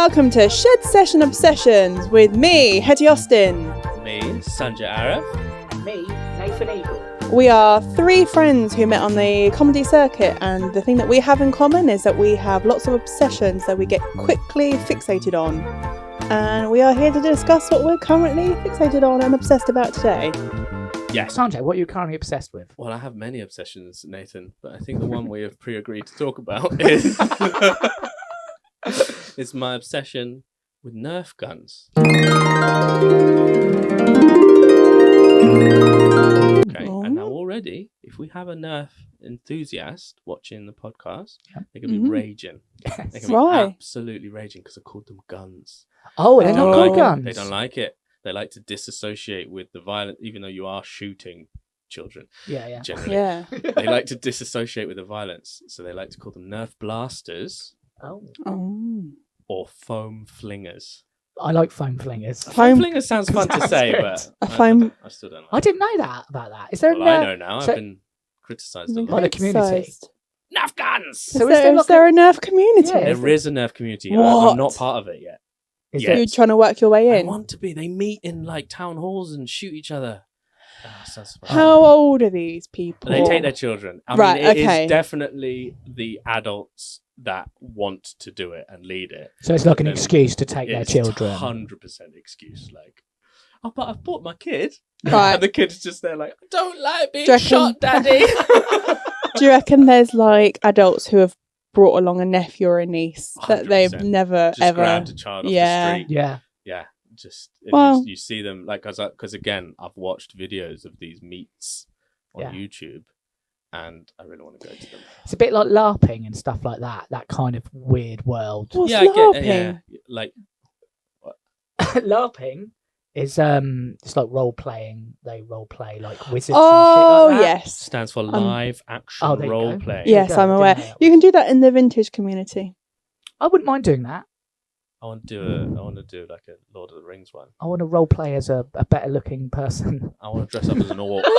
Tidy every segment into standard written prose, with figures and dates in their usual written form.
welcome to Shedsessionobsessions with me, Hetty Austin. Me, Sunjai. And me, Nathan Eagle. We are three friends who met on the comedy circuit, and the thing that we have in common is that we have lots of obsessions that we get quickly fixated on. And we are here to discuss what we're currently fixated on and obsessed about today. Yes. Sanjay, what are you currently obsessed with? Well, I have many obsessions, Nathan, but I think the one we have pre-agreed to talk about is is my obsession with Nerf guns. Okay, and now already, if we have a Nerf enthusiast watching the podcast, they're going to be raging. They're going to be absolutely raging because I called them guns. Oh, they don't like guns. They don't like it. They like to disassociate with the violence, even though you are shooting children. Yeah. Generally. Yeah. They like to disassociate with the violence, so they like to call them Nerf blasters. Or foam flingers. I like foam flingers. Foam flingers sounds fun to say, but I still don't like I didn't know that about that. Is there well, I know now. I've been criticised a lot. By the community. Nerf guns! So is there a Nerf community? Yeah, there is a Nerf community. What? I'm not part of it yet. You're trying to work your way in? I want to be. They meet in like town halls and shoot each other. Sounds fun. How old are these people? They take their children. I mean, it is definitely the adults that want to do it and lead it. So it's like an excuse to take their children. 100% excuse. Like, oh, but I've bought my kid. Right. And the kid's just there like, I don't like being shot, Daddy. Do you reckon there's like adults who have brought along a nephew or a niece that they've never just ever grabbed a child off the street? Yeah. Just well, you see them like because again I've watched videos of these meets on YouTube, and I really want to go to them. It's a bit like LARPing and stuff like that. That kind of weird world. What's LARPing? Like LARPing is it's like role playing. They role play like wizards. Oh, and shit like that. yes. Stands for live action role play. Yes, I'm aware. You can do that in the vintage community. I wouldn't mind doing that. I want to do like a Lord of the Rings one. I want to role play as a better looking person. I want to dress up as an orc. We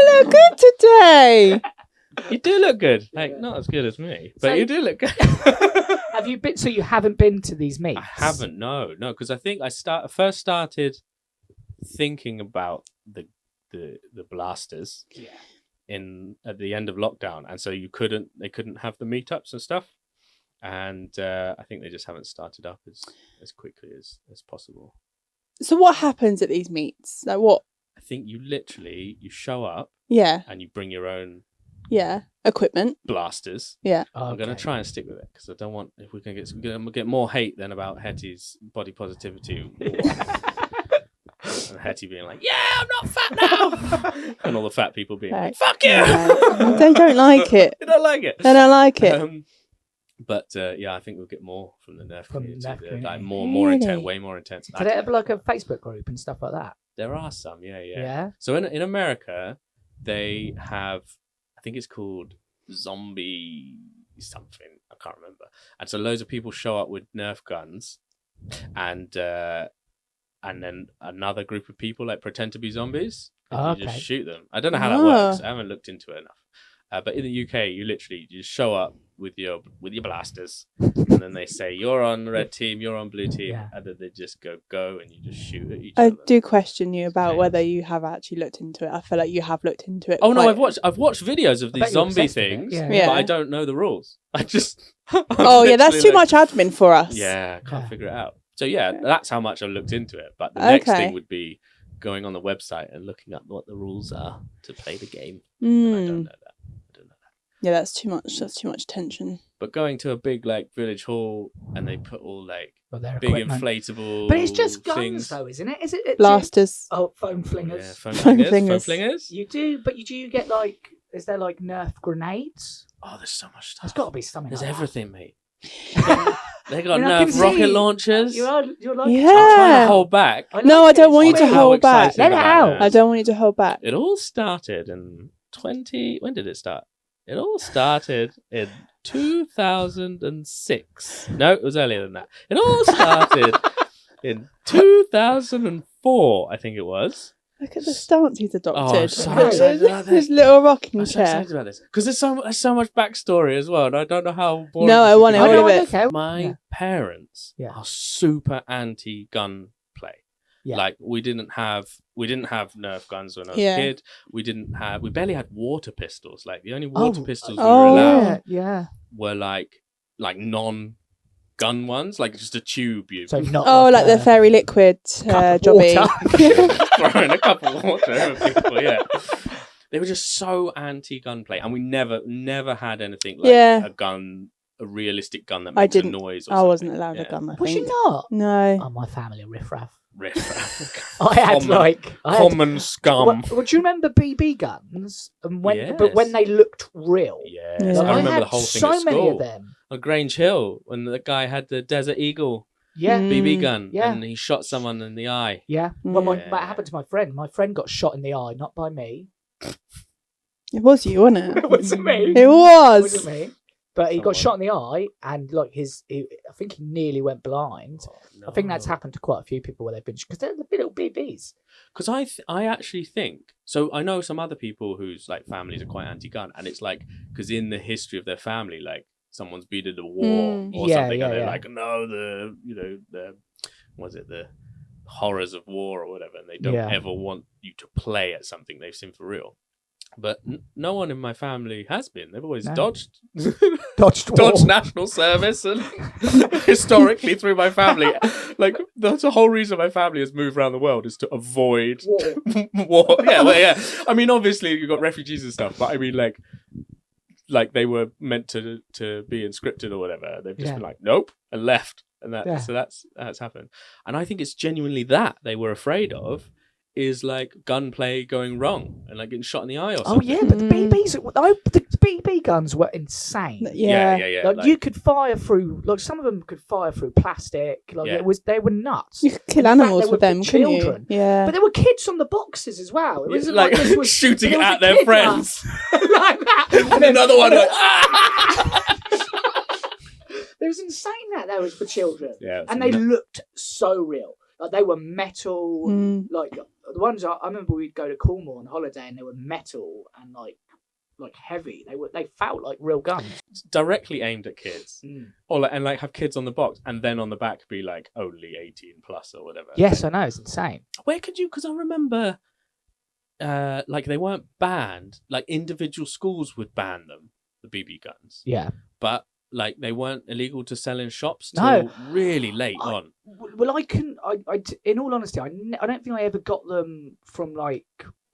look good today. You do look good. Like not as good as me, but you do look good. Have you been? So you haven't been to these meets? I haven't. No, because I think I first started thinking about the blasters at the end of lockdown, and so they couldn't have the meetups and stuff. And I think they just haven't started up as quickly as possible. So what happens at these meets? Like what? I think you show up. Yeah. And you bring your own. Yeah. Equipment. Blasters. Yeah. Okay. I'm going to try and stick with it because I don't want if we're going to get more hate than about Hetty's body positivity. And Hetty being like, "Yeah, I'm not fat now," and all the fat people being like, "Fuck you!" They don't like it. They don't like it. They don't like it. But I think we'll get more from the Nerf community. Like Really? more intense, way more intense. Do they have like a Facebook group and stuff like that? There are some, yeah. Yeah. So in America, they have, I think it's called Zombie something. I can't remember. And so loads of people show up with Nerf guns, and then another group of people like pretend to be zombies. And you just shoot them. I don't know how that works. I haven't looked into it enough. But in the UK, you just show up with your blasters, and then they say you're on the red team, you're on blue team, and then they just go, and you just shoot at each other. I do question you about whether you have actually looked into it. I feel like you have looked into it. Oh no, I've watched videos of these zombie things, but I don't know the rules. I just that's too much admin for us. Yeah, I can't figure it out. So that's how much I looked into it. But the next thing would be going on the website and looking up what the rules are to play the game. And I don't know that. Yeah, that's too much. That's too much tension. But going to a big like village hall and they put all like big equipment. inflatable. But it's just guns, things. though, isn't it? Is it Blasters? Foam flingers. Yeah, foam flingers. You do, but do you get like? Is there like Nerf grenades? Oh, there's so much stuff. There's got to be something. There's like everything, mate. That. They got Nerf rocket launchers. You're like, yeah. I'm trying to hold back. No, I don't want you to hold back. Let it out. I don't want you to hold back. It all started in when did it start? It all started in 2006. No, it was earlier than that. It all started in 2004, I think it was. Look at the stance he's adopted. so Look, excited about his this. little rocking I'm so chair. excited about this because there's so much backstory as well, and I don't know how boring. No, I this is want it, gonna all be. of it. Okay. My parents Yeah. are super anti-gun play. Yeah. Like we didn't have Nerf guns when I was Yeah. a kid. We barely had water pistols. Like the only water pistols we were oh, allowed Yeah. were like non-gun ones, like just a tube. You So not Oh, like the fairy liquid cup of jobby. water. throwing a cup of water over people. Yeah, they were just so anti-gunplay, and we never had anything like Yeah. a realistic gun that I makes a didn't. noise. Or I wasn't something. allowed Yeah. a gun, I Was you think. not? No. Oh, my family are riffraff. I I had common scum. Well, do you remember BB guns? And when, Yes. but when they looked real. Yes, Yeah. I remember had the whole thing so at many school. of them. On Grange Hill, when the guy had the Desert Eagle Yeah. BB Mm. gun, Yeah. and he shot someone in the eye. Yeah. Well, Yeah. that happened to my friend. My friend got shot in the eye, not by me. It was you, wasn't it? It wasn't me. It It was. wasn't me. But he got Someone. shot in the eye, and like I think he nearly went blind. I think that's happened to quite a few people where they've been, because they're the little BBs. Because I actually think so. I know some other people whose like families are quite anti-gun, and it's like because in the history of their family, like someone's been in a war or Yeah, something, yeah, and they're yeah. like, no, the horrors of war or whatever, and they don't Yeah. ever want you to play at something they've seen for real. But no one in my family has been. They've always No. dodged Dodged national service, and historically through my family, like that's the whole reason my family has moved around the world is to avoid war. Yeah, well, yeah. I mean, obviously you've got refugees and stuff, but I mean, like they were meant to be inscripted or whatever. They've just been like, nope, and left, and so that's happened. And I think it's genuinely that they were afraid of. Is like gunplay going wrong and like getting shot in the eye or something. Oh yeah, but the BB guns were insane. Yeah. Like you could fire through, like some of them could fire through plastic. Like they were nuts. You could kill In fact, animals they with were them, for couldn't you? children. Yeah. But there were kids on the boxes as well. It wasn't like this was shooting there was at a their kid friends. like that. And another one like, ah! It was insane that was for children. Yeah, and they looked so real. Like they were metal. Like the ones I remember, we'd go to Cornwall on holiday, and they were metal and like heavy. They felt like real guns. directly aimed at kids, or like have kids on the box, and then on the back be like only 18 plus or whatever. Yes, I know, it's insane. Where could you? Because I remember, like they weren't banned. Like individual schools would ban them, the BB guns. Yeah. But like they weren't illegal to sell in shops till No. really late on. Well, I in all honesty, I don't think I ever got them from like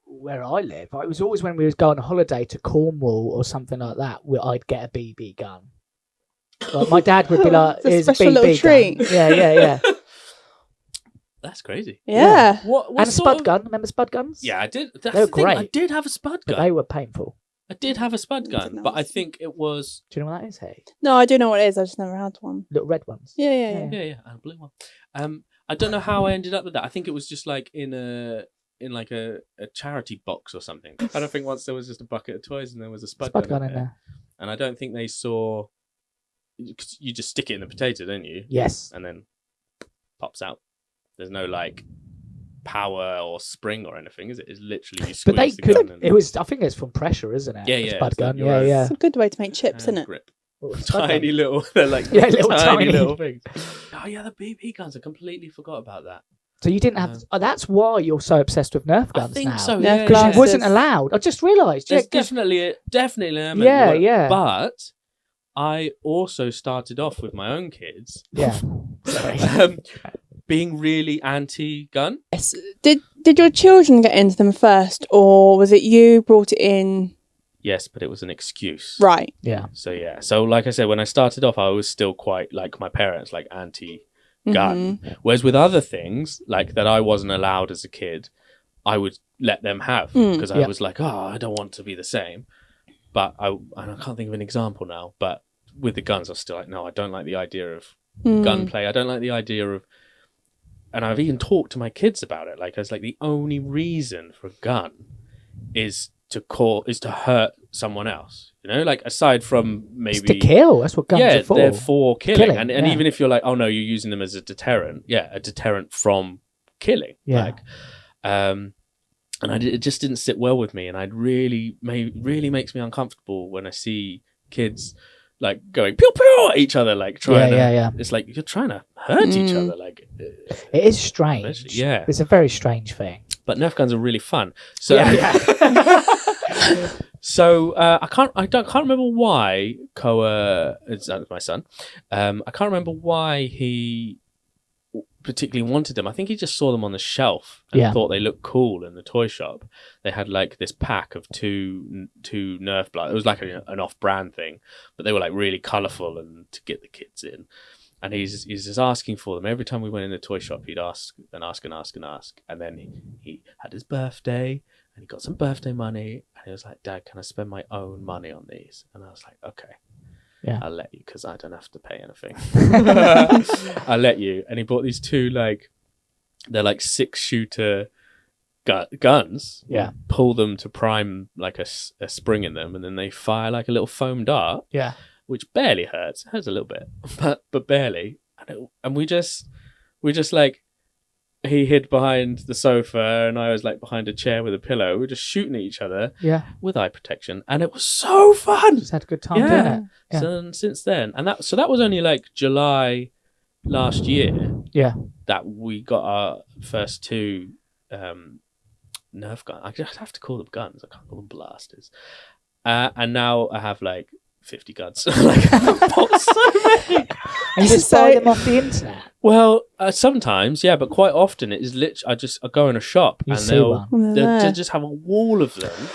where I live. It was always when we was going on holiday to Cornwall or something like that, where I'd get a BB gun. Like my dad would be like, It's a "Here's a special BB little gun." treat. Yeah. That's crazy. Yeah. What And a sort spud of- gun. Remember spud guns? Yeah, I did. That's They were the thing, I great. did have a spud But gun. they were painful. I did have a spud I gun, didn't know but it I was- think it was Do you know what that is, hey? No, I do know what it is. I just never had one. Little red ones. Yeah. yeah, a blue one. I don't know how I ended up with that. I think it was just like in like a charity box or something. I don't think once there was just a bucket of toys and there was a spud Gun in there. And I don't think they saw. 'Cause you just stick it in the potato, don't you? Yes. And then pops out. There's no like power or spring or anything, is it? It's literally you squeeze But they the could. gun and It was. I think it's from pressure, isn't it? Yeah, A yeah, Spud it's like gun. your own- Yeah. It's a good way to make chips, isn't it? grip. Well, spud Tiny gun. little, they're like Yeah, little tiny tiny. little things. Oh yeah, the BB guns. I completely forgot about that. So you didn't have. That's why you're so obsessed with Nerf I guns think now. so. Nerf Yeah, glasses. Because yeah. you wasn't allowed. I just realised. There's Yeah, definitely an element. Yeah, where- yeah. But I also started off with my own kids. yeah. Sorry. Being really anti-gun. Yes. Did your children get into them first, or was it you brought it in? Yes, but it was an excuse. Right. Yeah. So yeah. So like I said, when I started off, I was still quite like my parents, like anti-gun. Whereas with other things, like that I wasn't allowed as a kid, I would let them have because I Yeah. was like, oh, I don't want to be the same. But and I can't think of an example now. But with the guns, I was still like, no, I don't like the idea of gunplay. I don't like the idea of. And I've even talked to my kids about it. Like, I was like, the only reason for a gun is to hurt someone else. You know, like aside from maybe It's to kill. That's what guns are for. they're for killing. Killing, And yeah. even if you're like, oh no, you're using them as a deterrent. Yeah, a deterrent from killing. Yeah. Like, it just didn't sit well with me, and really makes me uncomfortable when I see kids like going pew pew at each other, like trying to. It's like you're trying to hurt each other. Like it is strange. Yeah, it's a very strange thing. But Nerf guns are really fun. So so I can't remember why Koa, is my son. I can't remember why he particularly wanted them. I think he just saw them on the shelf and thought they looked cool in the toy shop. They had like this pack of two Nerf blast. It was like an off-brand thing, but they were like really colourful and to get the kids in. And he's just asking for them every time we went in the toy shop. He'd ask and ask and ask and ask, and then he had his birthday and he got some birthday money, and he was like, "Dad, can I spend my own money on these?" And I was like, "Okay." Yeah, I'll let you because I don't have to pay anything. I'll let you. And he bought these two, like, they're like 6-shooter guns. Yeah. Pull them to prime like a spring in them, and then they fire like a little foam dart. Yeah. Which barely hurts. It hurts a little bit, but barely. And we just like, he hid behind the sofa and I was like behind a chair with a pillow. We were just shooting at each other with eye protection, and it was so fun. Just had a good time doing it. Yeah. So since then, and that was only like July last year. Yeah. That we got our first 2 Nerf guns. I just have to call them guns. I can't call them blasters. And now I have like 50 guns. Like, I bought so many. And you just buy them off the internet? Well, sometimes, yeah, but quite often it is literally, I go in a shop and they'll just have a wall of them,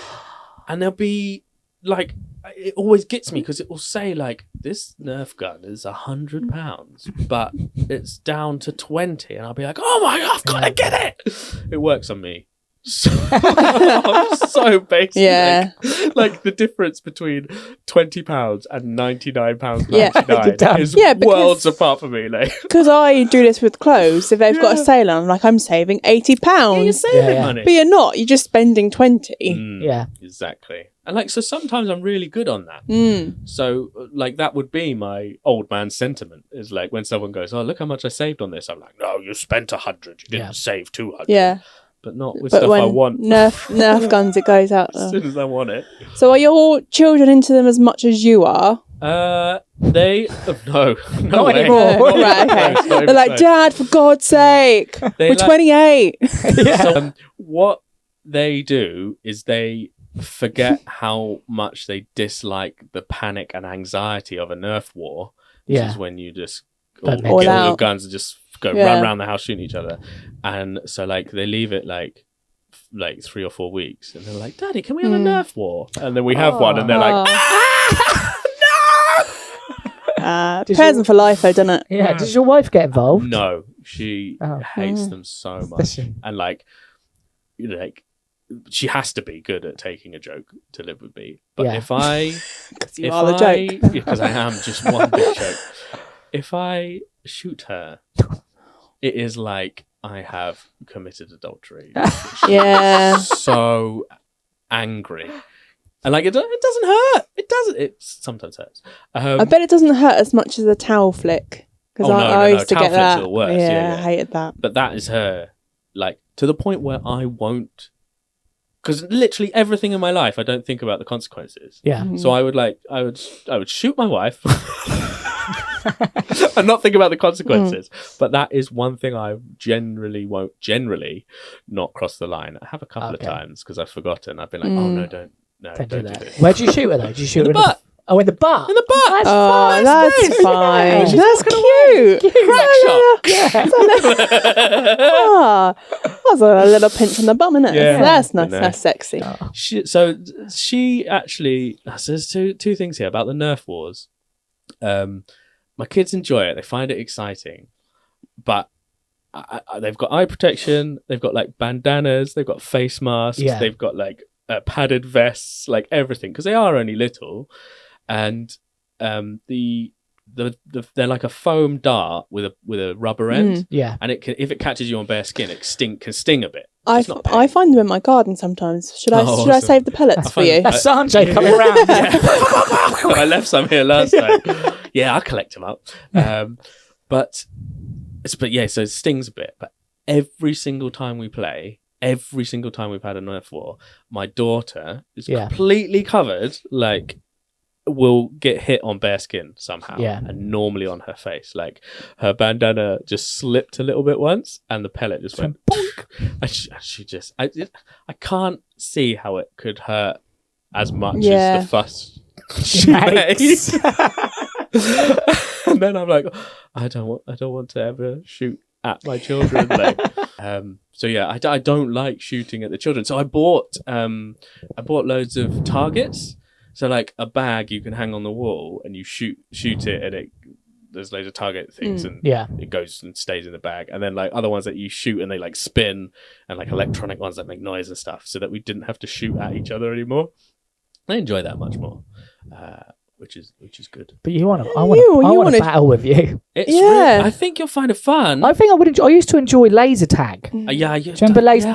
and they'll be like, it always gets me because it will say like, this Nerf gun is £100, but it's down to 20, and I'll be like, oh my God, I've got to get it. It works on me. So, I'm so basic. Yeah. Like the difference between £20 and £99.99 is worlds apart for me. Like, because I do this with clothes. If they've got a sale on, I'm saving £80. Yeah, you're saving money. But you're not. You're just spending 20. Yeah. Exactly. And like, so sometimes I'm really good on that. So like, that would be my old man sentiment, is like when someone goes, oh, look how much I saved on this. I'm like, no, you spent 100. You didn't save 200. Yeah. But not with stuff I want. Nerf guns, it goes out there. As soon as I want it. So are your children into them as much as you are? They no not way. anymore. Right, okay. They're like, Dad, for God's sake, we're 28. So, what they do is they forget how much they dislike the panic and anxiety of a Nerf war. Which is when you just get all your guns and just go run around the house shooting each other. And so like they leave it like 3 or 4 weeks, and they're like, Daddy, can we have a Nerf war? And then we have one, and they're like, no. Present for life though, doesn't it? Yeah. Does your wife get involved? No, she hates them so much. And like she has to be good at taking a joke to live with me. But because you are the joke. Because I am just one big joke. If I shoot her, it is like I have committed adultery. Yeah. So angry. And like, it doesn't hurt. It sometimes hurts. I bet it doesn't hurt as much as a towel flick. Because I used to towel get that. Are the worst. Yeah, I hated that. But that is her, like, to the point where I won't, because literally everything in my life, I don't think about the consequences. Yeah. Mm-hmm. So I would shoot my wife and not think about the consequences. But that is one thing I won't not cross the line. I have a couple of times because I've forgotten. I've been like, oh no, don't do this. Where do you shoot her though? Do you shoot her in the butt? In the butt. In the butt. That's fine. Yeah. That's cute. Crack shot. That's a little pinch on the bum, isn't it? Yeah. That's nice. That's sexy. She actually. So there's two things here about the Nerf wars. My kids enjoy it. They find it exciting, but they've got eye protection. They've got like bandanas. They've got face masks. Yeah. They've got like padded vests, like everything, because they are only little. And they're like a foam dart with a rubber end. Yeah. And if it catches you on bare skin, it can sting a bit. I find them in my garden sometimes. Should I save the pellets for you? That's Sunjai coming around. I left some here last time. Yeah, I'll collect them up. So it stings a bit. But every single time we play, every single time we've had a Nerf war, my daughter is Yeah. completely covered, like will get hit on bare skin somehow, Yeah. and normally on her face. Like her bandana just slipped a little bit once, and the pellet just went bonk. And she just, I can't see how it could hurt as much as the fuss she made. And then I'm like, I don't want to ever shoot at my children. Like, so yeah, I don't like shooting at the children. So I bought loads of targets. So like a bag you can hang on the wall, and you shoot it, and there's loads of target things, and it goes and stays in the bag. And then like other ones that you shoot and they like spin, and like electronic ones that make noise and stuff, so that we didn't have to shoot at each other anymore. I enjoy that much more, which is good. But I want to battle with you. It's really, I think you'll find it fun. I think I would enjoy. I used to enjoy laser tag. Yeah, Do you remember laser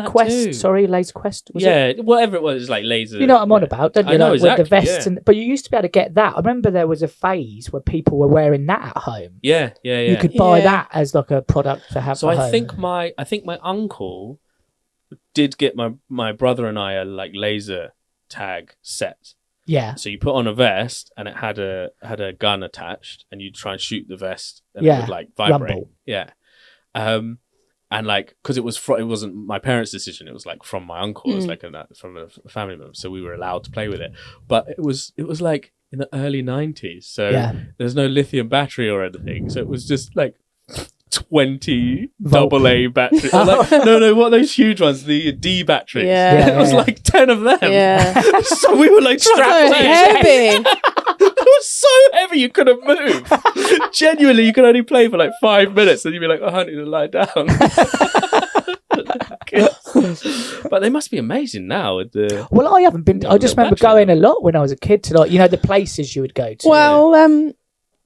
quest? Too. Sorry, laser quest. Whatever it was, like laser. You know what I'm on about, don't you? I know exactly, with the vests, but you used to be able to get that. I remember there was a phase where people were wearing that at home. Yeah. You could buy that as like a product to have. So at I home. think my uncle did get my brother and I a like laser tag set. Yeah. So you put on a vest, and it had a gun attached, and you'd try and shoot the vest, and it would like vibrate. Rumble. Yeah. And like, because it wasn't my parents' decision, it was like from my uncle, it was like from a family member, so we were allowed to play with it. But it was like in the early 90s, so there's no lithium battery or anything, so it was just like 20 AA batteries. Like, no, what are those huge ones? The D batteries. Yeah. It was like 10 of them. Yeah. So we were like So strapped heavy. It was so heavy you couldn't move. Genuinely, you could only play for like 5 minutes, and you'd be like, "Oh, I need to lie down." But they must be amazing now with the. Well, I haven't been. I just remember going a lot when I was a kid to like the places you would go to. Well,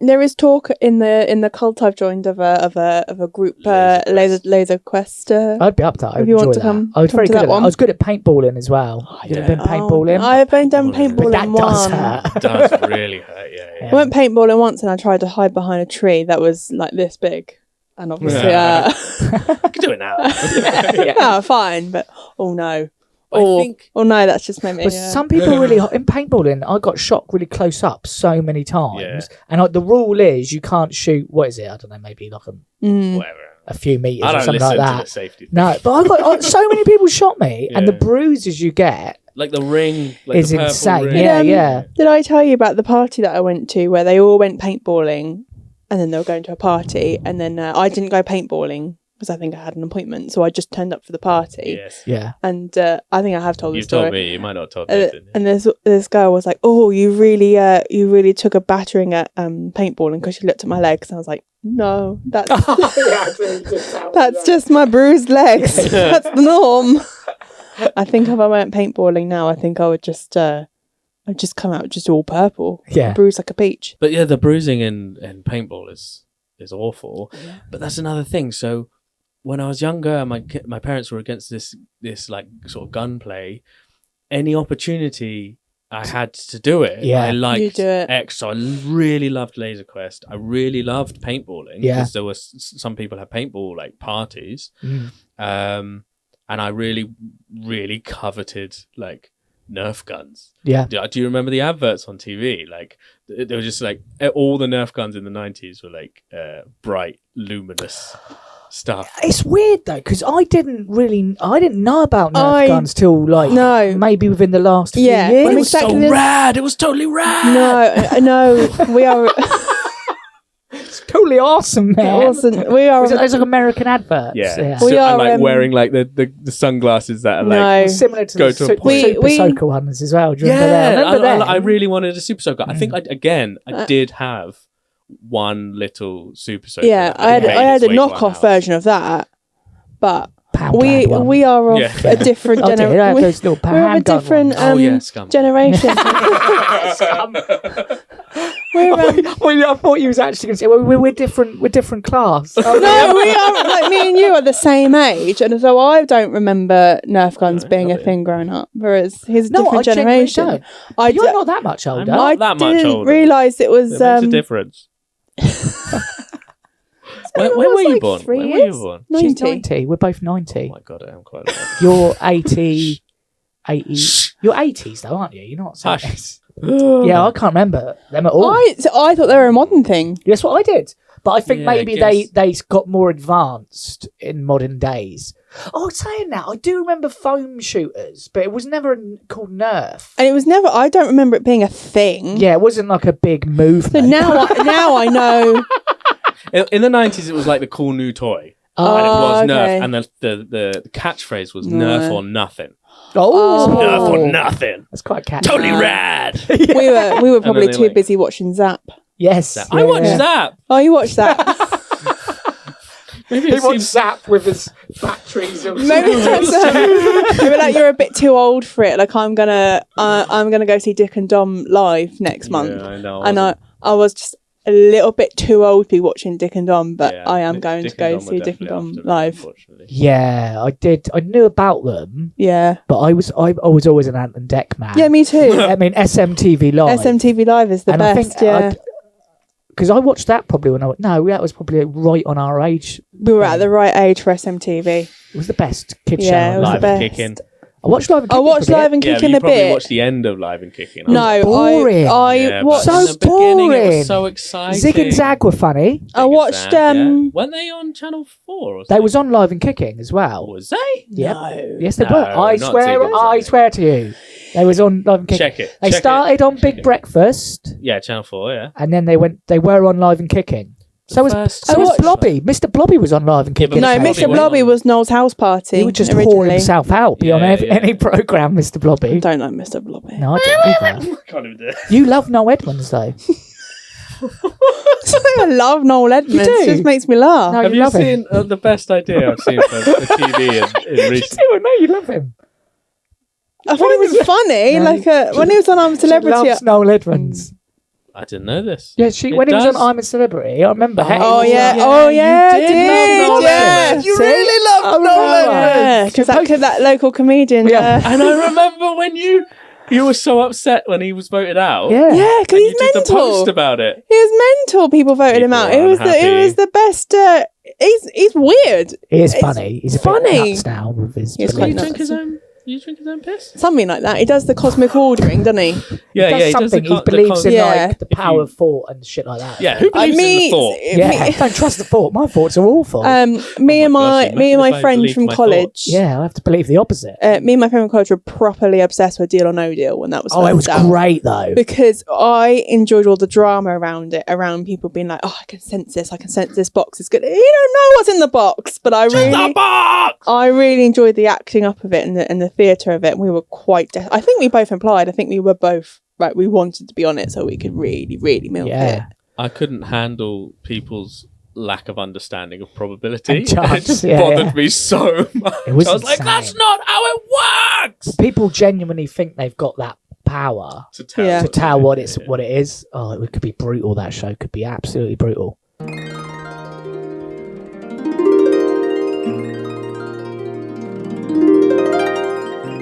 there is talk in the cult I've joined of a group laser quest. I'd be up to that. If you want to come, I was very good at that. one. I was good at paintballing as well. You've been paintballing? I've been done paintballing that once. Does hurt. It does really hurt. Yeah. I went paintballing once, and I tried to hide behind a tree that was like this big, and obviously, You can do it now. fine, but oh no. I think That's just made me. But some people really in paintballing, I got shot really close up so many times, and like the rule is you can't shoot. What is it? I don't know. Maybe like whatever. A few meters I or don't something listen like to that. the safety thing. No, but I got so many people shot me, and the bruises you get Like the ring is the purple insane. ring. Yeah. Did I tell you about the party that I went to where they all went paintballing, and then they were going to a party, and then I didn't go paintballing because I think I had an appointment, so I just turned up for the party. Yes. Yeah. And I think I have told the You've story. told me. You might not have told Nathan. And this girl was like, "Oh, you really took a battering at paintballing," because she looked at my legs, and I was like, "No, that's that's just my bruised legs. That's the norm." I think if I went paintballing now, I think I would just I'd just come out just all purple, bruised like a peach. But yeah, the bruising in paintball is awful. Yeah. But that's another thing. So when I was younger, my parents were against this like sort of gunplay. Any opportunity I had to do it, I liked X. So I really loved Laser Quest. I really loved paintballing because there was some people had paintball like parties, and I really, really coveted like Nerf guns. Yeah. Do you remember the adverts on TV? Like they were just like all the Nerf guns in the 90s were like bright, luminous stuff. It's weird though, because I didn't know about Nerf guns till like maybe within the last few years. But it was so rad. It was totally rad. No, we are. It's totally awesome, man. It wasn't. We are. It's like American adverts. Yeah. We are like wearing like the sunglasses that are like similar to go the to a point. Super Soaker ones as well. Do you remember them? I really wanted a Super Soaker. I think I did have one little Super Soaker. Yeah, I had a knockoff version of that, but we are of a different generation. We're of a different generation. I thought you was actually going to say, well, we're different. We're different class. No, we are. Like me and you are the same age, and so I don't remember Nerf guns being a thing growing up. Whereas he's a different generation. You're not that much older. I didn't realise it was. It makes a difference. When I were was you like born? 3 When were years. you born? 90. She's 90. We're both 90. Oh my god, I am quite old. You're 80. You're 80s though, aren't you? You're not. Hush. Yeah, I can't remember them at all. I thought they were a modern thing. That's what I did. But I think Yeah, I maybe guess. they got more advanced in modern days. Oh, saying that, I do remember foam shooters, but it was never called Nerf. And it was never, I don't remember it being a thing. Yeah, it wasn't like a big movement. But now I know. In the 90s, it was like the cool new toy. Oh, And it was okay. Nerf. And the catchphrase was Nerf or nothing. Oh, Nerf or nothing. that's quite catchy. Totally rad. We were probably then they too like- busy watching Zap. Yes. I watched that. Oh, you watched that? Maybe He it wants seems... Zap with his batteries. Of Maybe that's maybe like you're a bit too old for it. Like I'm gonna go see Dick and Dom live next month, Yeah, I know. and I was just a little bit too old to be watching Dick and Dom, but Yeah, I am going Dick to go and Dom see were Dick and definitely Dom after me, live. unfortunately. Yeah, I did. I knew about them, Yeah, but I was always an Ant and Dec man. yeah, me too. I mean, SMTV Live. SMTV Live is the And best. Yeah, because I watched that probably when that was probably right on our age. we were at the right age for SMTV. It was the best kids Yeah, show. it was Live. the Live and best. Kicking. I watched Live and I Kicking. watched for a bit. Live and Yeah, but Kicking you a probably bit. watched the end of Live and Kicking. No, boring. I Yeah, but watched. So in the beginning it boring. was so exciting. Zig and Zag were funny. I watched. Weren't they on Channel 4 or something? They was on Live and Kicking as well. Was they? Yep. No. Yes, they No, were. I not swear. Zig and I Zag. swear to you, they was on Live and Kicking. Check it. They check started it, on check Big it. Breakfast, Yeah, Channel 4, yeah. and then they were on Live and Kicking. So was first Blobby. Mr. Blobby was on Live and Yeah, but Kicking. No, Blobby Mr. wasn't Blobby on- was Noel's house party. He would just originally. whore himself out, be on Yeah, yeah. any program, Mr. I Blobby. don't like Mr. Blobby. No, I don't either. Can't even do it. You love Noel Edmonds though. I love Noel Edmonds. do? It just makes me laugh. No, Have you you love him. seen the best idea I've seen for TV in You recent... do, I know you love him. I thought it was funny. No. Like when he was on I'm a Celebrity. She loves Noel Edmonds. I didn't know this. Yeah, It when he was does. on I'm a Celebrity, I remember. Oh he was yeah, on- oh you yeah, I did did, love Noel yeah. Edmonds. You really love Oh, Noel yeah, because that local comedian. Yeah. And I remember when you were so upset when he was voted out. Yeah. Yeah, because And he's you did the post mental. about it. He was mental. People voted him People out. are It was unhappy. the best. He's weird. He is It's funny. He's a funny. bit nuts now with his He's Do quite you beliefs. nuts. drink his own piss? Something like that. He does the cosmic ordering, doesn't he? Yeah, He does yeah. something. He He believes in Yeah. like the power of thought and shit like that. Yeah, who believes in the thought? Yeah, don't trust the thought. My thoughts are awful. Me and gosh, my imagine if I friend believed from my college. yeah, I have to believe the opposite. Me and my friend from college were properly obsessed with Deal or No Deal when that was. Oh, it was first out. great though. Because I enjoyed all the drama around it, around people being like, "Oh, I can sense this box is good." You don't know what's in the box, but I really enjoyed the acting up of it and the theatre of it. And we were quite. I think we both implied. I think we were both right. We wanted to be on it so we could really, really milk Yeah. it. I couldn't handle people's lack of understanding of probability. And chance, It just yeah, bothered yeah. me so much. It was I was like, insane. that's not how it works. People genuinely think they've got that power To tell, Yeah. to tell what it is. Oh, it could be brutal. That show could be absolutely brutal.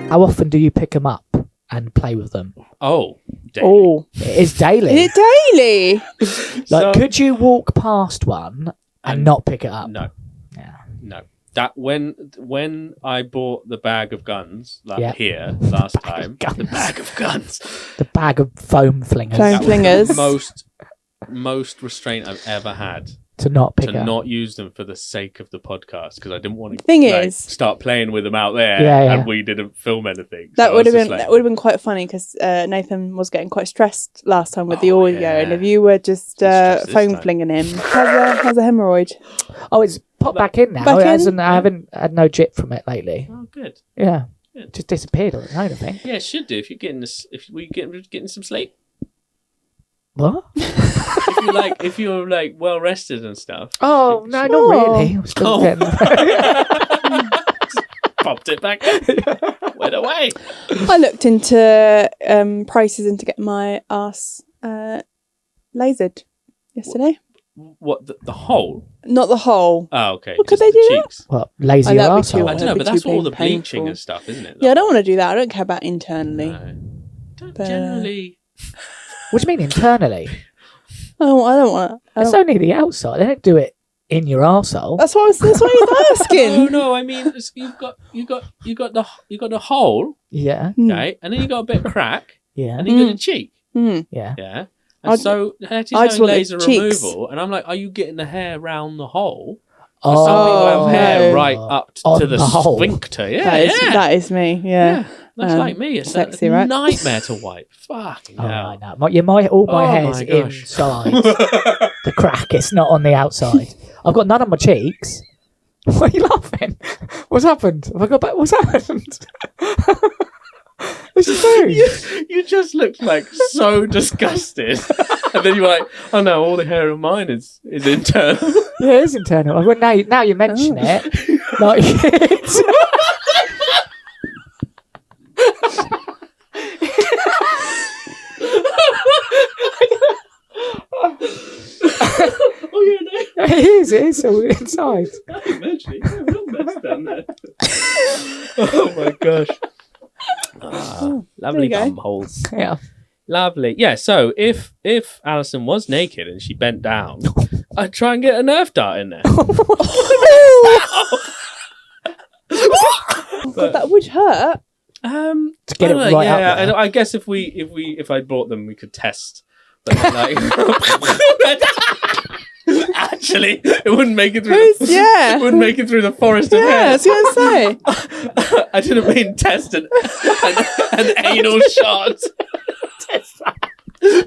How often do you pick them up and play with them? Oh, daily. Oh, it is daily. Is it daily? Like, So- could you walk past one and not pick it up? No, Yeah. no. That when I bought the bag of guns Yeah. here last bag of time, guns. the bag of guns. The bag of foam flingers Foam That was flingers. the most restraint I've ever had to not pick it to up. not use them for the sake of the podcast because I didn't want to Thing is- start playing with them out there Yeah, yeah. and we didn't film anything. That So I would was have just been like, quite funny because Nathan was getting quite stressed last time with the Oh, audio, yeah. and if you were just stressed this foam time. flinging him, has a hemorrhoid. Oh, it's popped back in now. Back It in? hasn't, I haven't had no jit from it lately. oh, good. Yeah. Good. Just disappeared on its own, I think. Yeah, it should do if you're getting this. If we getting some sleep. What? If you're like well rested and stuff. Oh, no, not Oh. really. I'm still Oh. getting... Popped it back in. Went away. I looked into prices into getting my ass lasered yesterday. What the hole? Not the hole. Oh, okay. Well, could just they the do that? cheeks. What, lazy Oh, that'd be arsehole? too I don't know, That'd but be that's too all the bleaching painful. and stuff, isn't it? Yeah, I don't want to do that. I don't care about internally. No. Don't But, generally. What do you mean internally? I don't want. It's only the outside. They don't do it in your arsehole. That's what he's asking. No, I mean you've got the hole, Yeah, okay, and then you got a bit of crack, yeah, and then you got a cheek, yeah. yeah. And so Hetty's I just having want the laser cheeks. removal, and I'm like, are you getting the hair round the hole? Oh, Some people have hair no. right up On to the the hole. sphincter. Yeah, That is me. Yeah. That's like me. It's sexy, a right? nightmare to wipe. Fucking Oh, hell. I know. All my Oh hair's my gosh. inside the crack. It's not on the outside. I've got none on my cheeks. Why are you laughing? What's happened? Have I got back? What's happened? What's your You just looked like so disgusted. And then you were like, oh no, all the hair of mine is internal. Yeah, it is internal. Well, now you mention it. Like, Oh yeah, no. it is all inside. Eventually, real mess down there. Oh my gosh. Lovely There you bum holes. Yeah. Lovely. Yeah, so if Alison was naked and she bent down, I'd try and get a Nerf dart in there. God, that would hurt. To get it I don't know, right yeah, up there. I guess if I brought them, we could test. But then, like, actually, it wouldn't make it through. It wouldn't make it through the forest of Yeah, I hair. was going to say. I didn't mean test an anal shot.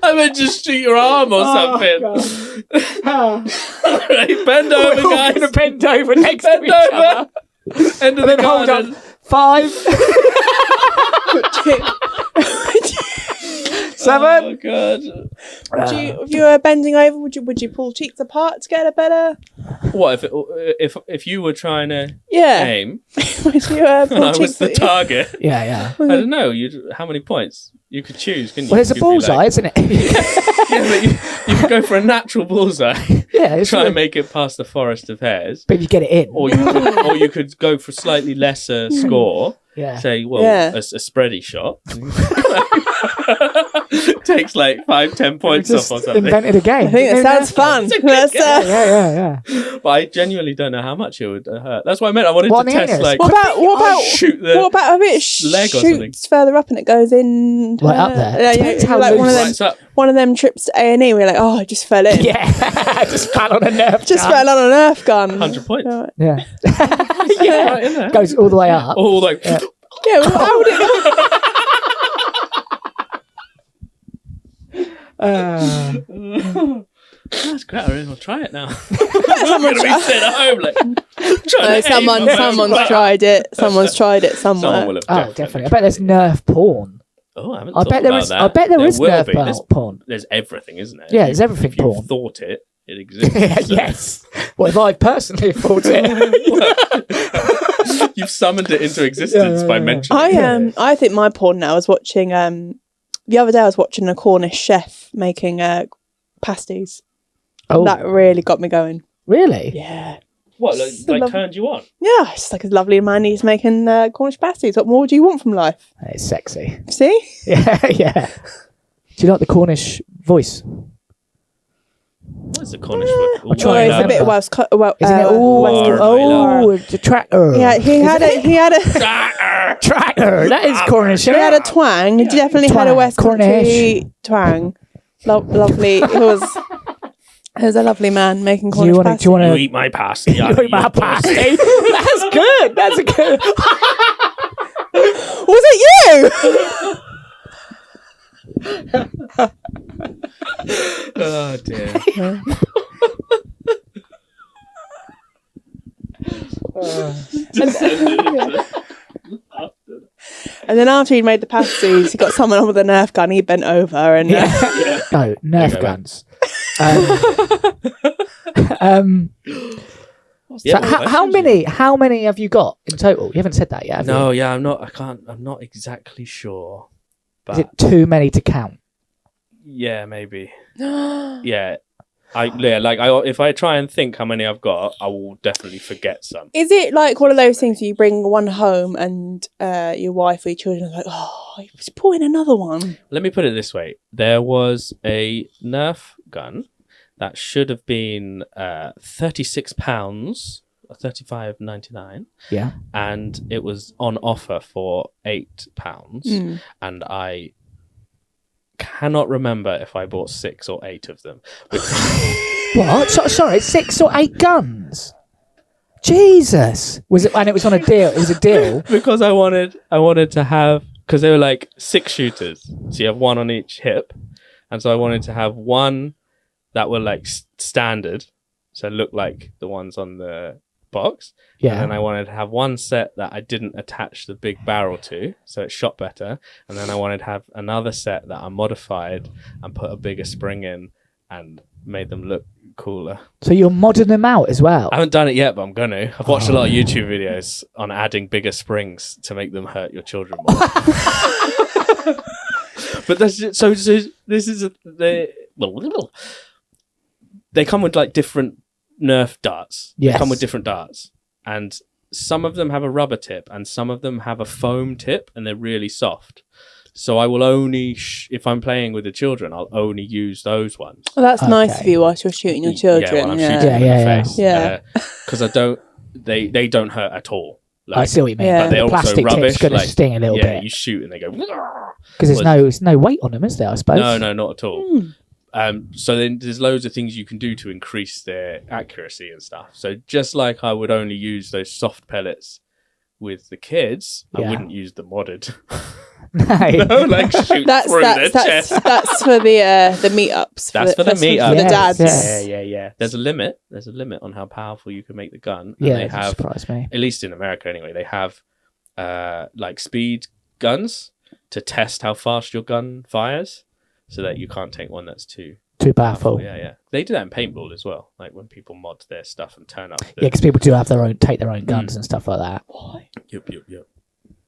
I meant just shoot your arm or something. Right, bend over, We're all guys. gonna bend over next Bend to each over. other. End of And the then hold garden. on. 5, 7. Oh god. If you were bending over, would you pull cheeks apart to get a better? What if you were trying to Yeah. aim If you were and I was the target? Yeah. I don't know. How many points you could choose? Couldn't you? Well, it's a You could be bullseye, like- isn't it? Yeah, but you could go for a natural bullseye. Yeah, it's Try true. and make it past the forest of hairs, But if you get it in. or you could go for slightly lesser score. Yeah. Say, Yeah. a spready shot takes like 5-10 points Just off or something. invented a game. I think that sounds fun. It's a good Let's, game. Yeah. But I genuinely don't know how much it would hurt. That's what I meant. I wanted What to on the test anus? like what about shoot the what about if it leg or something. shoots further up and it goes in Right up there. Depends how like loose. one of them trips to A&E. We're like, oh, I just fell in. Yeah. Just fell on a nerve. Just gun. fell on a Nerf gun. 100 points. Yeah. Yeah, right in there. Goes all the way up. Or like Yeah, well, how would it? that's great. I'll try it now. I'm going to be sitting at home like trying to aim on Someone's that. tried it. Someone's tried it Someone somewhere. will have Oh, definitely. I bet there's Nerf porn. Oh, I haven't I thought bet there about is. that. I bet there is will Nerf be. There's, porn. there's everything, isn't there? Yeah, there's everything if you porn. thought it exists. So. Yes. Well, if I personally thought it. You've summoned it into existence by mentioning it. I think my porn now is watching. The other day I was watching a Cornish chef making pasties. Oh, That really got me going. really? Yeah. What, like Love- turned you on? Yeah, it's like a lovely man. He's making Cornish pasties. What more do you want from life? It's sexy. See? Yeah. Do you like the Cornish voice? What's the Cornish word? I'll try Oh, and it's a bit remember. Welsh. Isn't it? Western. It's a tractor. Yeah, he had a Tractor. That is Cornish. he had a twang. He definitely had a Twang. West Country Cornish. twang. Lovely. He was a lovely man making Cornish Do pasties. you want You to eat my pasty. You eat my pasty? That's good. That's a good. Was it Oh dear. And then after he'd made the pasties, he got someone on with a Nerf gun. He bent over and No, Nerf go, guns. Yeah, So how many have you got in total? You haven't said that yet, have No, you? yeah, I'm not exactly sure. But Is it too many to count? yeah, maybe. Yeah. If I try and think how many I've got, I will definitely forget some. Is it like one of those things where you bring one home and your wife or your children are like, oh, he was pulling another one? Let me put it this way. There was a Nerf gun that should have been £36 or £35.99. Yeah. And it was on offer for £8. And I cannot remember if I bought 6 or 8 of them. What? Sorry, 6 or 8 guns? Jesus. Was it? And it was on a deal. It was a deal. Because I wanted to have, because they were like 6 shooters, so you have 1 on each hip, and so I wanted to have 1 that were like standard, so it looked like the ones on the box. Yeah. And then I wanted to have 1 set that I didn't attach the big barrel to, so it shot better. And then I wanted to have another set that I modified and put a bigger spring in and made them look cooler. So you're modding them out as well? I haven't done it yet, but I'm gonna. I've watched a lot of YouTube videos on adding bigger springs to make them hurt your children more. But that's just, so this is they come with like different Nerf darts. Yes. They come with different darts, and some of them have a rubber tip, and some of them have a foam tip, and they're really soft. So I will only, if I'm playing with the children, I'll only use those ones. Well, that's nice of you whilst you're shooting your children. Yeah, when I'm shooting them in the face. Yeah. Because they don't hurt at all. Like, I see what you mean. Yeah. But they're the also plastic rubbish. tip's going to Like, sting a little yeah, bit. you shoot and they go. Because there's no weight on them, is there, I suppose? No, not at all. So then there's loads of things you can do to increase their accuracy and stuff. So just like I would only use those soft pellets with the kids, I wouldn't use the modded. No. No, like shoot through their chest. That's for the meetups. That's for the meetups. For the dads. Yeah. There's a limit on how powerful you can make the gun. And Yeah, they that have, surprised me. at least in America anyway, they have like speed guns to test how fast your gun fires, so that you can't take one that's too powerful. Yeah. They do that in paintball as well. Like when people mod their stuff and turn up. Yeah, because people do have take their own guns and stuff like that. Why? Yep.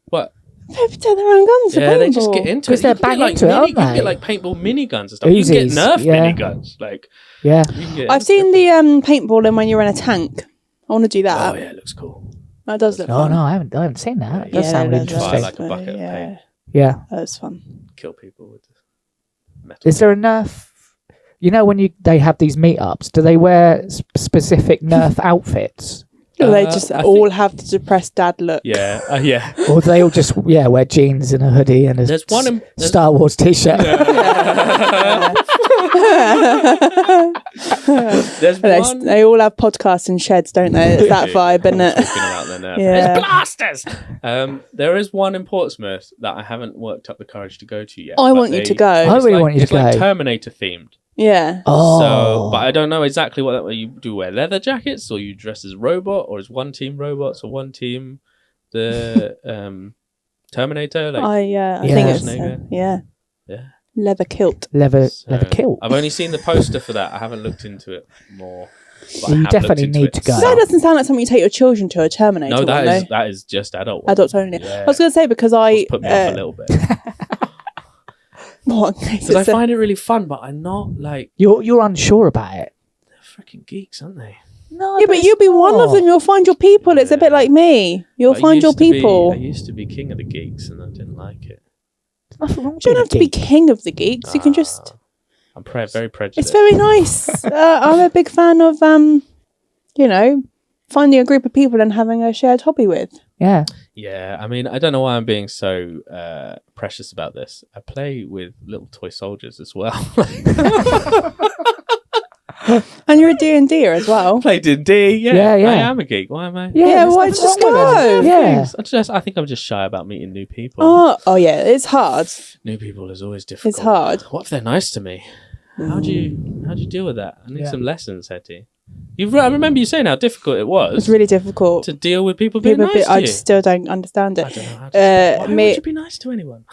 What? People take their own guns for Yeah, paintball. they just get into it. Because they're You can bang get, into it, aren't you can they? get like paintball miniguns and stuff. You can get Uzis, Nerf yeah. miniguns. Like, Yeah. you can get I've seen the paintballing when you're in a tank. I want to do that. Oh yeah, it looks cool. That does look Oh fun. no, I haven't seen that. It does Yeah, sound that really does. interesting. Fire like a bucket of yeah, paint. Yeah. that's fun. Kill people with metal. Is there a Nerf? You know when they have these meetups, do they wear specific Nerf outfits? Or they just I all have the depressed dad look. Yeah. Or do they all just wear jeans and a hoodie and a There's one Star Wars t-shirt? There's one. They all have podcasts and sheds, don't they? It's that vibe, isn't it? Talking about their Nerf. Yeah. It's blasters. There is one in Portsmouth that I haven't worked up the courage to go to yet. I but want you to go. I really want you to It's like go. Terminator themed. Yeah. Oh, So, but I don't know exactly what that way. You do wear leather jackets, or you dress as robot, or is one team robots, or one team the Terminator. Like, I Yeah. think it's Schwarzenegger. yeah. Leather kilt. leather so kilt. I've only seen the poster for that. I haven't looked into it more. But I You have definitely looked into need it to go. That doesn't sound like something you take your children to, a Terminator No, one, though. that is just adult ones. Adults only. Yeah. I was going to say because I Just put me off a little bit. what? Because I find it really fun, but I'm not like You're unsure about it. they're freaking geeks, aren't they? No, yeah, but you'll be one of them. You'll find your people. It's a bit like me. You'll I find your used to be- people. I used to be king of the geeks, and I didn't like it. There's nothing wrong You don't with have to being be a geek. king of the geeks. You can just. I'm very prejudiced. It's very nice. I'm a big fan of finding a group of people and having a shared hobby with. Yeah. Yeah, I mean, I don't know why I'm being so precious about this. I play with little toy soldiers as well. And you're a D&D-er as well. Play D&D. Yeah. I am a geek. Why am I? Yeah, there's why nothing just wrong with go? it. Yeah. I think I'm just shy about meeting new people. Oh yeah, it's hard. New people is always difficult. It's hard. What if they're nice to me? How do you deal with that? I need Yeah. some lessons, Hetty. I remember you saying how difficult it was It's really difficult. to deal with people being People, nice to I you. just still don't understand I it. don't know how to. Why me- would you be nice to anyone?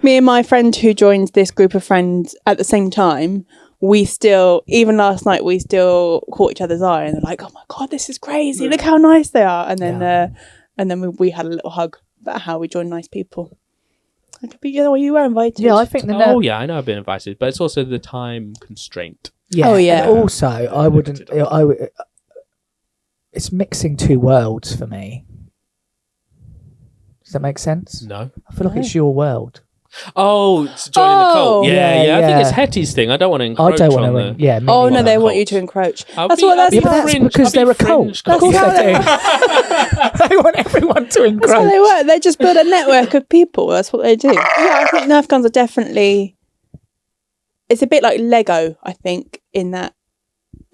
Me and my friend who joined this group of friends at the same time, we still, even last night, we still caught each other's eye and they're like, "Oh my god, this is crazy! Look how nice they are!" And then we had a little hug about how we join nice people. But you were invited. Yeah, I think the Oh yeah, I know I've been invited, but it's also the time constraint. Yeah. Oh, yeah. And also, I wouldn't. It's mixing two worlds for me. Does that make sense? No, I feel like it's your world. Oh, it's joining the cult. Oh. Yeah. I think Yeah. it's Hetty's thing. I don't want to encroach I don't want on to. the... Yeah. me Oh no, neither. they want you cult. to encroach. I'll That's be- what. I'll That's be Yeah, but that's fringe- because I'll be they're a cult. fringe Of cult. course Yeah. they do. They want everyone to That's how encroach. they work. They just build a network of people. That's what they do. Yeah, I think Nerf guns are definitely. It's a bit like Lego. I think in that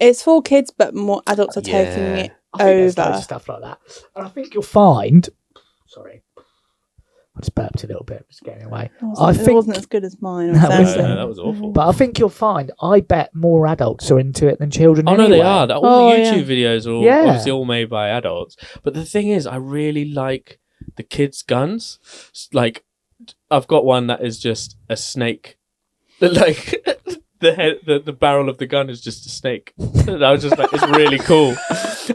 it's for kids, but more adults are taking Yeah. it I think there's loads over. of stuff like that. And I think you'll find. Sorry. I just burped a little bit. Just getting away. It wasn't as good as mine. No, Or it's Sam's. No, that was awful. But I think you'll find. I bet more adults are into it than children. Oh no, anyway. they are. All Oh, the yeah. YouTube videos are all, Yeah. obviously all made by adults. But the thing is, I really like the kids' guns. Like, I've got one that is just a snake. Like the barrel of the gun is just a snake. And I was just like, it's really cool.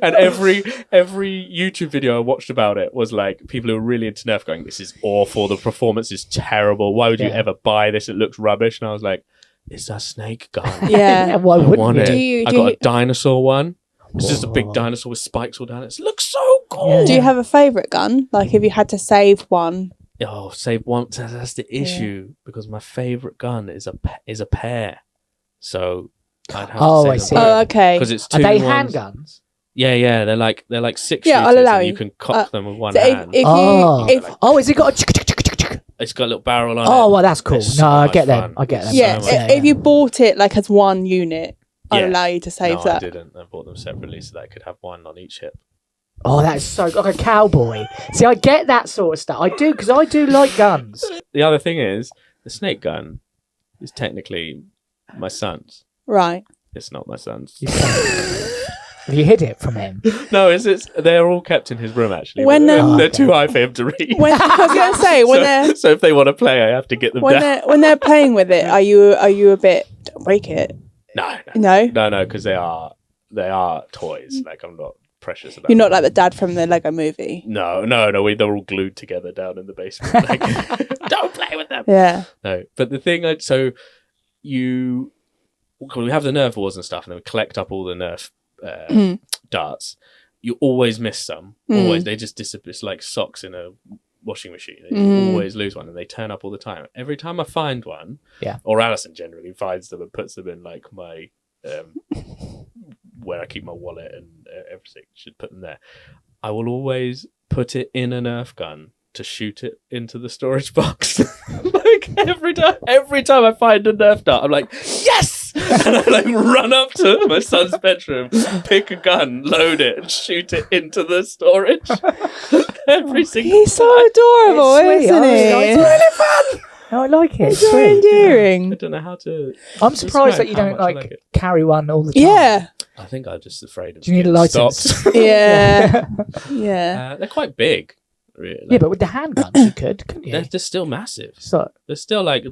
And every YouTube video I watched about it was like people who were really into Nerf going, "This is awful. The performance is terrible. Why would you Yeah. ever buy this? It looks rubbish." And I was like, "It's a snake gun." Yeah. Why I wouldn't want you? it. Do you- I do got you- a dinosaur one. It's just a big Whoa. dinosaur with spikes all down it. It looks so cool. Yeah. Do you have a favourite gun? Like if you had to save one. Oh, save one. That's the issue because my favorite gun is a pair. So I'd have Oh, to I say see. Oh, okay. because it's Are two they in ones. handguns? Yeah. They're like 6 Yeah, I'll shooters allow and you. you can cock them with one So hand. if Oh. you if Oh, has it got a? It's got a little barrel on it. Oh, well, that's cool. It's No, so I much get them. fun. I get them. yeah, so much if you bought it like as one unit, I'd Yeah. allow you to save No, that. I didn't. I bought them separately so that I could have one on each hip. Oh, that's so like a cowboy. See, I get that sort of stuff. I do because I do like guns. The other thing is the snake gun is technically my son's. Right. It's not my son's. Have you hid it from him? No, it's they're all kept in his room actually. When, but um, they're too high for him to read. When I was gonna say when they're So if they want to play, I have to get them down. when they're playing with it, are you a bit don't break it? No, No, because they are toys. Like I'm not precious about. you're not them. like the dad from the Lego movie. No. They're all glued together down in the basement. Like, don't play with them. Yeah. No, but the thing, we have the Nerf wars and stuff, and then we collect up all the Nerf darts. You always miss some. Always, they just disappear. It's like socks in a washing machine. You always lose one, and they turn up all the time. Every time I find one, or Alison generally finds them and puts them in like my where I keep my wallet and everything. Should put them there. I will always put it in a Nerf gun to shoot it into the storage box. Like every time I find a Nerf dart, I'm like, yes! And I like run up to my son's bedroom, pick a gun, load it, and shoot it into the storage. Every single He's so time. adorable, It's sweet. isn't he? It's really fun. No, I like it. It's It's so sweet. I endearing. don't know how to. I'm surprised that you how don't much I like it. carry one all the time. Yeah. I think I'm just afraid of. Do you need a getting license? stopped. Yeah. Yeah. They're quite big. Really. Yeah, but with the handguns you could, couldn't you? They're still massive. So, They're still like so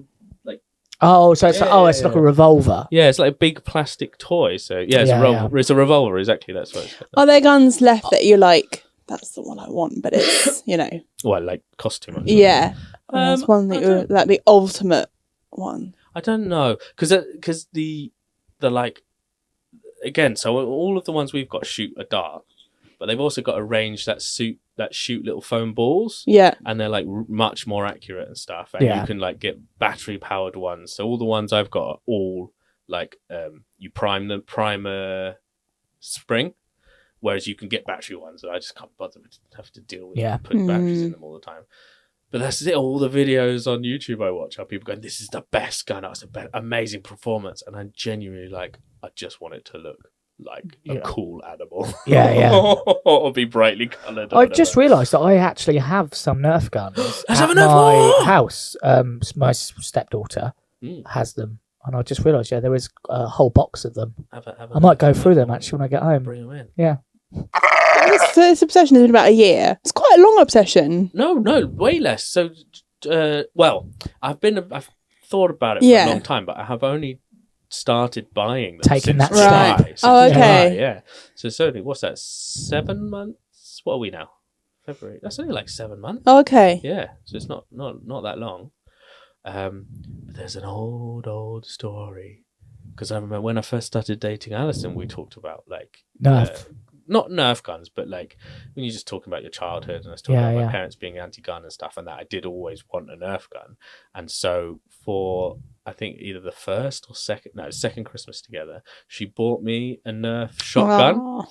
it's Yeah, it's yeah, like yeah. a revolver. yeah, it's like a big plastic toy. So yeah, it's a revolver. Exactly, that's what it's called. Are there guns left that you're like, that's the one I want, but it's Well, like cost too much. yeah. There's one that I you're don't- like the ultimate one. I don't know because the like again. So all of the ones we've got shoot a dart, but they've also got a range that shoot little foam balls. Yeah. And they're like much more accurate and stuff. And Yeah. you can like get battery powered ones. So all the ones I've got are all like you prime them primer spring, whereas you can get battery ones that I just can't bother to have to deal with putting batteries in them all the time. But that's it. All the videos on YouTube I watch are people going, "This is the best gun. That's amazing performance," and I'm genuinely like, I just want it to look like a cool animal. Yeah. Or be brightly coloured. I just realised that I actually have some Nerf guns Let's at have a Nerf my war! house. My stepdaughter has them, and I just realised, there is a whole box of them. I might go through them actually when I get home. Bring them in. Yeah. This obsession has been about a year. It's quite a long obsession. No, way less. So, well, I've thought about it for Yeah. a long time, but I have only started buying them Taking since that July. step. Since Oh, okay. July, yeah. So it's only, what's that, 7 months? What are we now? February. That's only like 7 months. Oh, okay. Yeah, so it's not that long. But there's an old story. Because I remember when I first started dating Alison, we talked about like... Nerf. not Nerf guns, but like when you're just talking about your childhood, and I was talking about my parents being anti-gun and stuff, and that I did always want a Nerf gun. And so for I think either the first or second Christmas together, she bought me a Nerf shotgun,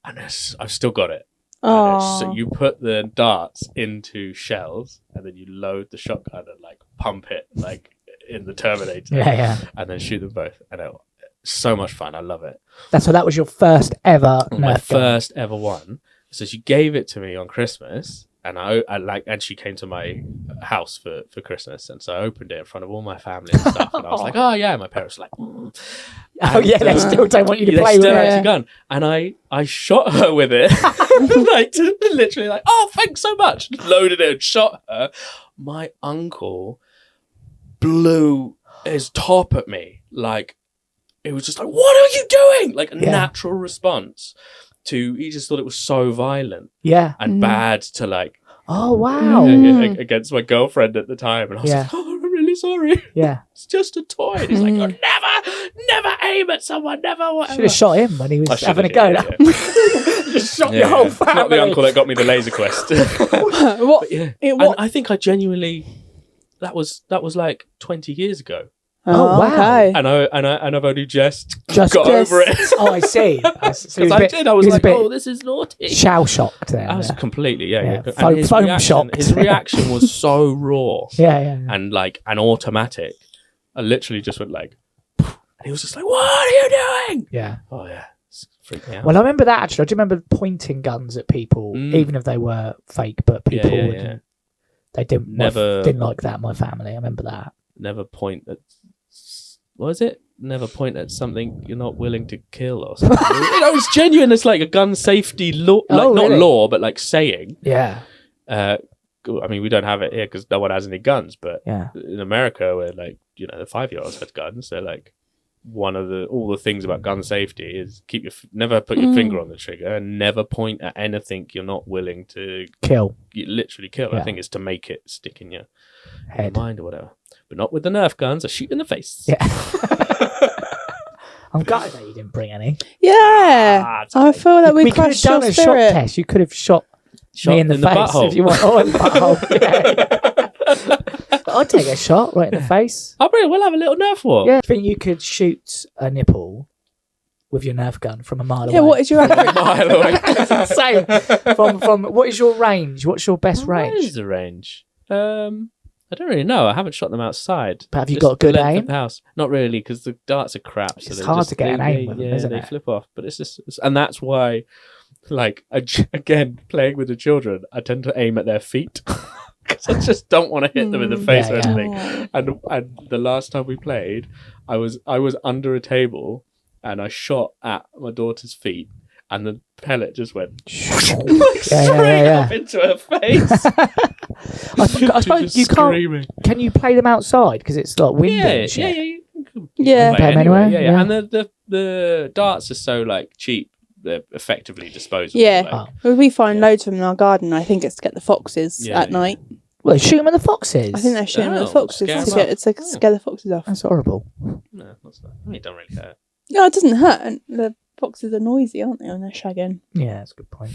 and I've still got it. So you put the darts into shells, and then you load the shotgun and like pump it like in the Terminator, and then shoot them both. And so much fun. I love it. That was your first ever Nerf my gun. first ever one. So she gave it to me on Christmas, and and she came to my house for Christmas, and so I opened it in front of all my family and stuff, and I was like, oh yeah, my parents were like, they still don't want you to play with it. Gun, and I shot her with it, like literally like, oh thanks so much, loaded it and shot her. My uncle blew his top at me, like it was just like, what are you doing? Like a natural response to, he just thought it was so violent and bad to like, oh wow, against my girlfriend at the time, and I was like, oh, I'm really sorry. Yeah, it's just a toy. And he's like, oh, never aim at someone, never whatever. Should have shot him when he was having a go. Just shot your whole family. Not the uncle that got me the laser quest. What? And I think I genuinely, that was like 20 years ago. Oh wow! Okay. And I've only just got over it. Oh, I see. Because I was like, oh, this is naughty. Shell shocked then. I was completely, foam shocked. His reaction was so raw. And like, and automatic. I literally just went like, and he was just like, what are you doing? Yeah. Oh yeah. It's freaked me out. Well, I remember that actually. I do remember pointing guns at people, even if they were fake, but people wouldn't. They didn't like that in my family. I remember that. Never point at, what was it? Never point at something you're not willing to kill or something. It's genuine. It's like a gun safety law, like not law, but like saying. Yeah. I mean, we don't have it here because no one has any guns, but in America, where like, the 5-year-olds have guns, they're like, all the things about gun safety is never put your finger on the trigger and never point at anything you're not willing to literally kill. I think it's to make it stick in your head, mind or whatever. But not with the Nerf guns. I shoot in the face. Yeah. I'm gutted that you didn't bring any. Yeah. I feel that we crushed your could have done a spirit. shot test. You could have shot me in the face butthole. if you want. Oh, in the butthole. But I'd take a shot right in the face. We'll have a little Nerf war. Yeah. I think you could shoot a nipple with your Nerf gun from a mile away. Yeah, what is your a mile away? Same. From what is your range? What's your best range? What is the range? I don't really know. I haven't shot them outside. But have you got good aim? The house. Not really, because the darts are crap. So it's hard to get an aim with them, isn't it? They flip off. But it's just, and that's why, like, again, playing with the children, I tend to aim at their feet because I just don't want to hit them in the face or anything. And the last time we played, I was under a table and I shot at my daughter's feet. And the pellet just went straight up into her face. I suppose you can't. Can you play them outside because it's like windy? And shit? Yeah. Play them anyway. Yeah. And the darts are so like cheap; they're effectively disposable. Yeah, we find loads of them in our garden. I think it's to get the foxes at night. Well, they shoot them at the foxes. I think they're shooting at the foxes to scare the foxes off. That's horrible. No, that's not. I mean, it don't really hurt. No, it doesn't hurt. The foxes are noisy, aren't they, when they're shagging? Yeah, that's a good point.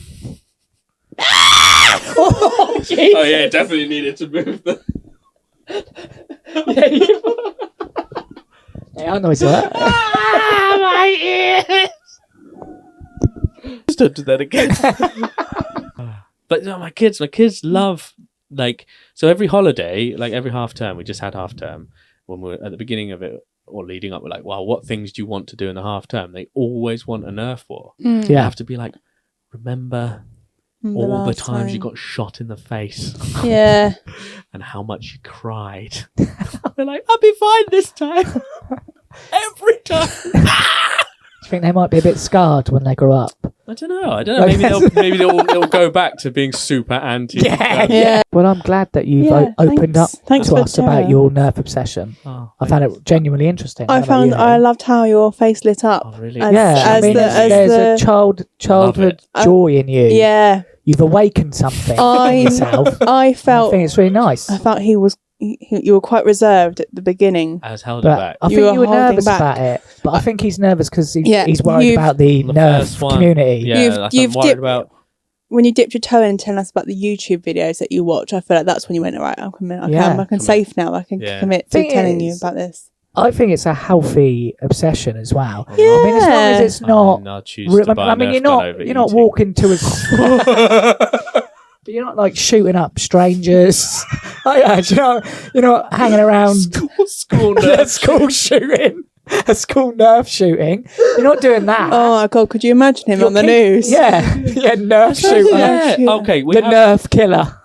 Oh, yeah, definitely needed to move the... I know it's that. My ears! Just don't do that again. But no, my kids love, like, so every holiday, like every half term, we just had half term, when we were at the beginning of it, or leading up, we're like, wow, what things do you want to do in the half term? They always want a Nerf war. You have to be like, remember all the times you got shot in the face. Yeah. And how much you cried. We're like, I'll be fine this time. Every time. Do you think they might be a bit scarred when they grow up? I don't know. Maybe they'll go back to being super anti. Yeah. Well, I'm glad that you've opened up to us about your Nerf obsession. I found it genuinely interesting. I loved how your face lit up. Oh, really? There's a childhood joy in you. Yeah. You've awakened something in yourself. I think it's really nice. I felt he you were quite reserved at the beginning. I was held back. I think You were you were holding nervous back. about it. But I think he's nervous because Yeah, he's worried you've- about the The Nerf first one. community. Yeah, You've- that's you've what I'm worried dipped- about. When you dipped your toe in and telling us about the YouTube videos that you watch, I feel like that's when you went, all right, I'm Yeah. safe now. I can Yeah. commit to Thing telling you is- about this. I think it's a healthy obsession as well. Yeah. I mean, as long as it's not. I'll choose to buy I mean, a you're Nerf gun not over you're not eating. walking to a. But you're not like shooting up strangers. You're not hanging around School a Nerf. school shooting, a school Nerf shooting. You're not doing that. Oh my God, could you imagine him You're on the kick- news? Yeah, Nerf shooter, Yeah. Yeah. Okay. We the have, Nerf killer.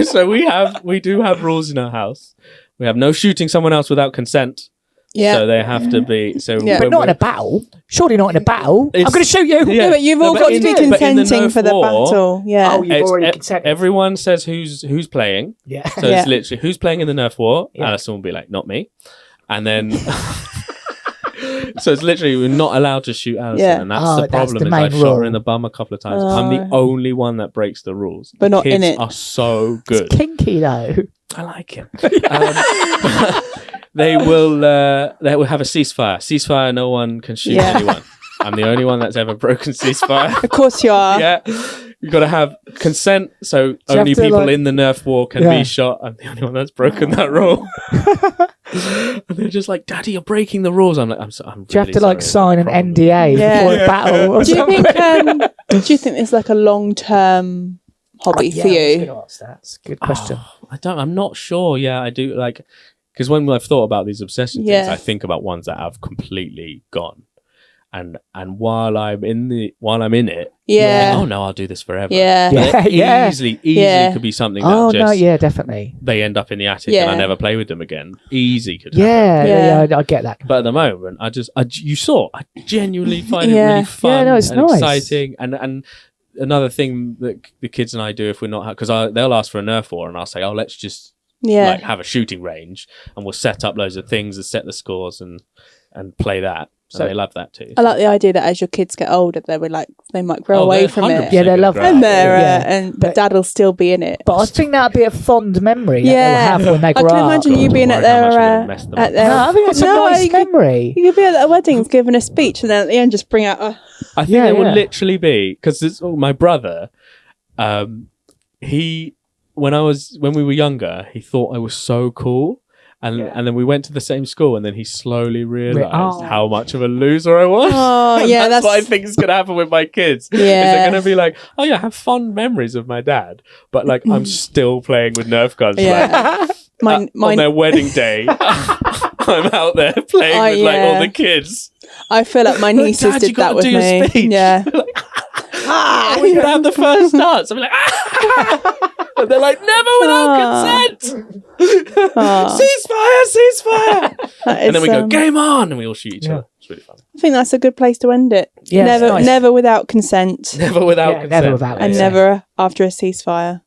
so we do have rules in our house. We have no shooting someone else without consent. Yeah. So they have to be. So Yeah. But when not in we're- a battle. Surely not in a battle. I'm It's- going to shoot you. Yeah. Yeah, but you've No, all but got to in be the- but in the consenting Nerf for the war- battle. Yeah. Oh, you've It's- already consented. Everyone says who's playing. Yeah. So Yeah. it's literally who's playing in the Nerf war. Yeah. Alison will be like, not me. And then so it's literally we're not allowed to shoot Alison, Yeah. and that's Oh, the that's problem. the Is main I've shot her rule. in the bum a couple of times. I'm the only one that breaks the rules. But The not kids in it. are so good. It's kinky though. I like it. They will have a ceasefire. Ceasefire. No one can shoot Yeah. anyone. I'm the only one that's ever broken ceasefire. Of course you are. Yeah, you've got to have consent. So you have only to, people like- in the Nerf war can Yeah. be shot. I'm the only one that's broken that rule. And they're just like, "Daddy, you're breaking the rules." I'm like, "I'm so." I'm Do you have really to like sorry. sign an Problem. NDA Yeah. before a battle or Do you something? think? Do you think it's like a long-term hobby for you? That's a good question. Oh, I'm not sure. Yeah, I do like because when I've thought about these obsession things, Yeah. I think about ones that have completely gone. And while I'm in it, Yeah. oh no, I'll do this forever. Yeah. But it Yeah. easily Yeah. could be something that Oh just no, yeah, definitely. they end up in the attic Yeah. and I never play with them again. Easy could happen. Yeah, I get that. But at the moment, I genuinely find it Yeah. really fun Yeah, no, it's and nice. exciting. And another thing that the kids and I do if we're not, because they'll ask for a Nerf war and I'll say, oh, let's just Yeah. like have a shooting range and we'll set up loads of things and set the scores and play that. So they love that too. I like the idea that as your kids get older, they might grow away they're from 100% it. Yeah, they gonna love grow that. And up. they're Yeah. but Dad will still be in it. But I think that'd be a fond memory that Yeah. they'll have when they I grow can up. imagine you being Worry at how their much I'm gonna mess them up. No, I think that's a nice you could, memory. you could be at their weddings giving a speech and then at the end just bring out I think Yeah, it will yeah. literally be because my brother, when we were younger, he thought I was so cool. And then we went to the same school, and then he slowly realised Oh. how much of a loser I was. Oh, And yeah, that's what I that's- think is going to happen with my kids. Is Yeah. they're going to be like, oh yeah, I have fond memories of my dad, but like I'm still playing with Nerf guns. Yeah. Like, on their wedding day, I'm out there playing with like all the kids. I feel like my nieces Dad, you did gotta that with do your me. speech. Yeah. We're gonna have the first dance. I'm like, and they're like, never without consent. Ceasefire. And then we go, game on, and we all shoot each other. It's really fun. I think that's a good place to end it. Yeah, it's never, nice. never without consent, Never without consent. never without and consent. never after a ceasefire.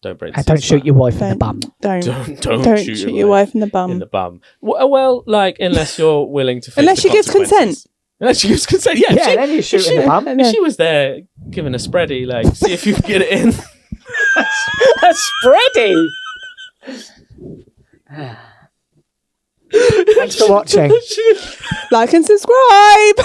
Don't break. And don't shoot your wife in the bum. Don't Don't shoot your wife in the bum. in the bum. Well, like unless you're willing to. Face Unless the she gives consent. consequences. Unless she gives consent. Yeah. Yeah, then you shoot in the bum. If she was there giving a spready, like see if you can get it in. A spready. Thanks for watching. Like and subscribe.